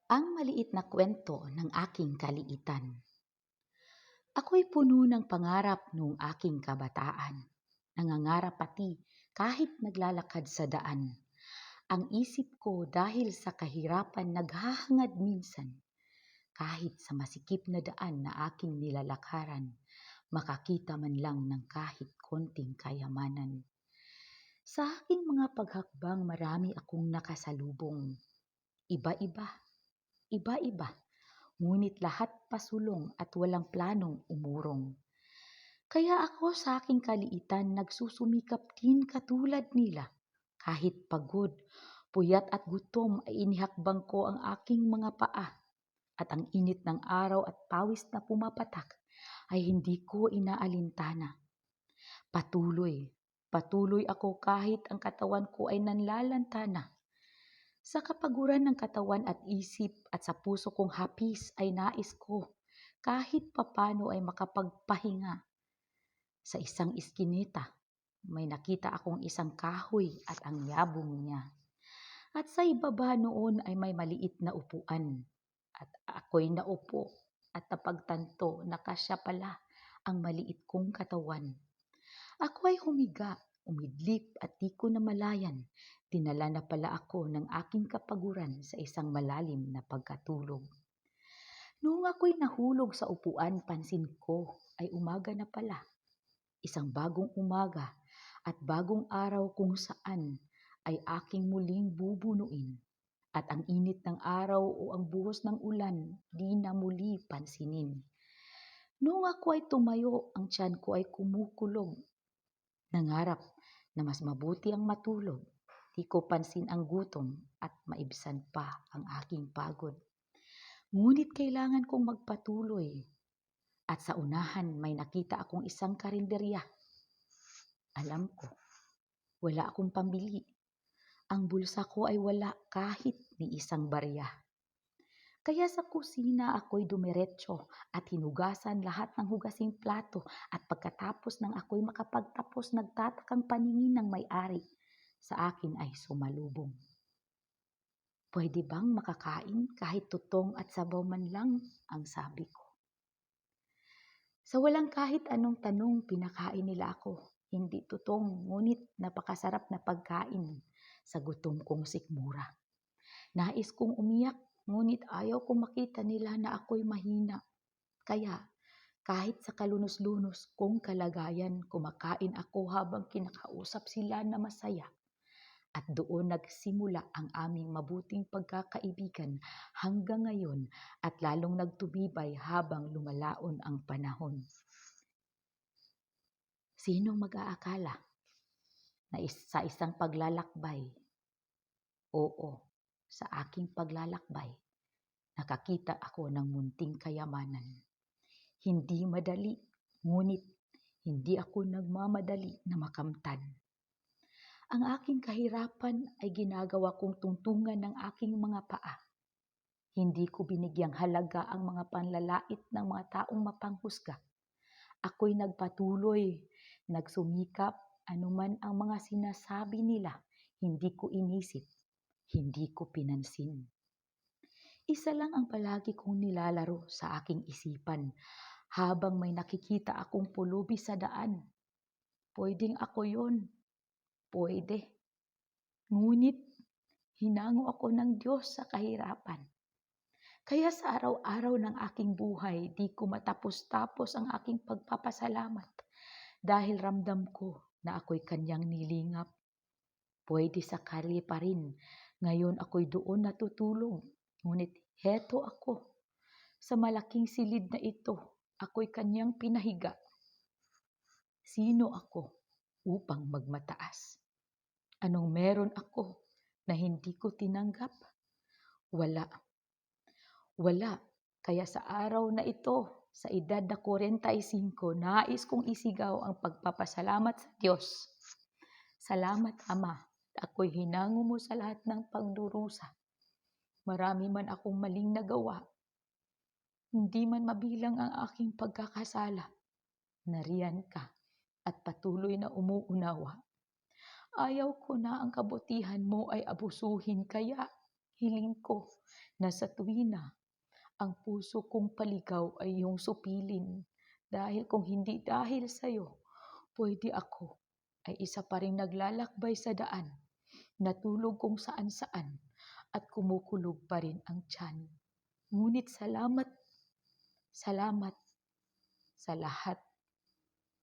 Ang maliit na kwento ng aking kaliitan. Ako'y puno ng pangarap noong aking kabataan. Nangangarap pati kahit naglalakad sa daan. Ang isip ko dahil sa kahirapan naghahangad minsan. Kahit sa masikip na daan na aking nilalakaran, makakita man lang ng kahit konting kayamanan. Sa aking mga paghakbang marami akong nakasalubong. Iba-iba, iba-iba. Ngunit lahat pasulong at walang planong umurong. Kaya ako sa aking kaliitan nagsusumikap din katulad nila. Kahit pagod, puyat at gutom ay inihakbang ko ang aking mga paa. At ang init ng araw at pawis na pumapatak ay hindi ko inaalintana. Patuloy, patuloy ako kahit ang katawan ko ay nanlalantana. Sa kapaguran ng katawan at isip at sa puso kong hapis ay nais ko kahit papano ay makapagpahinga. Sa isang iskinita, may nakita akong isang kahoy at ang yabong niya. At sa ibaba noon ay may maliit na upuan. At ako'y naupo at napagtanto na kasya pala ang maliit kong katawan. Ako ay humiga, umidlip at di ko namalayan. Dinala na pala ako ng aking kapaguran sa isang malalim na pagkatulog. Noong ako'y nahulog sa upuan, pansin ko ay umaga na pala. Isang bagong umaga at bagong araw kung saan ay aking muling bubunuin. At ang init ng araw o ang buhos ng ulan di na muli pansinin. Noong ako ay tumayo, ang tiyan ko ay kumukulog. Nangarap na mas mabuti ang matulog. Di ko pansin ang gutom at maibsan pa ang aking pagod. Ngunit kailangan kong magpatuloy. At sa unahan may nakita akong isang karinderya. Alam ko, wala akong pambili. Ang bulsa ko ay wala kahit ni isang barya. Kaya sa kusina ako'y dumiretso at hinugasan lahat ng hugasing plato at pagkatapos ng ako'y makapagtapos nagtatakang paningin ng may-ari sa akin ay sumalubong. Pwede bang makakain kahit tutong at sabaw man lang, ang sabi ko. Sa walang kahit anong tanong pinakain nila ako. Hindi tutong ngunit napakasarap na pagkain sa gutom kong sikmura. Nais kong umiyak ngunit ayaw kong makita nila na ako'y mahina. Kaya kahit sa kalunos-lunos kong kalagayan, kumakain ako habang kinakausap sila na masaya. At doon nagsimula ang aming mabuting pagkakaibigan hanggang ngayon at lalong nagtumibay habang lumalaon ang panahon. Sinong mag-aakala na sa isang paglalakbay, oo, sa aking paglalakbay, nakakita ako ng munting kayamanan. Hindi madali, ngunit hindi ako nagmamadali na makamtan. Ang aking kahirapan ay ginagawa kong tungtungan ng aking mga paa. Hindi ko binigyang halaga ang mga panlalait ng mga taong mapanghusga. Ako'y nagpatuloy, nagsumikap, anuman ang mga sinasabi nila, hindi ko inisip, hindi ko pinansin. Isa lang ang palagi kong nilalaro sa aking isipan habang may nakikita akong pulubi sa daan. Pwedeng ako yon. Pwede. Ngunit hinango ako ng Diyos sa kahirapan. Kaya sa araw-araw ng aking buhay, di ko matapos-tapos ang aking pagpapasalamat dahil ramdam ko na ako'y kanyang nilingap. Pwede sakali pa rin, ngayon ako'y doon natutulog. Ngunit heto ako, sa malaking silid na ito, ako'y kanyang pinahiga. Sino ako upang magmataas? Anong meron ako na hindi ko tinanggap? Wala. Wala. Kaya sa araw na ito, sa edad na 45, nais kong isigaw ang pagpapasalamat sa Diyos. Salamat, Ama. Ako'y hinango mo sa lahat ng pagdurusa. Marami man akong maling nagawa. Hindi man mabilang ang aking pagkakasala. Nariyan ka at patuloy na umuunawa. Ayaw ko na ang kabutihan mo ay abusuhin, kaya Hiling ko na sa tuwina, ang puso kong paligaw ay iyong supilin. Dahil kung hindi dahil sa'yo, pwede ako ay isa pa ring naglalakbay sa daan, natulog kung saan-saan at kumukulog pa rin ang tiyan. Ngunit salamat, salamat sa lahat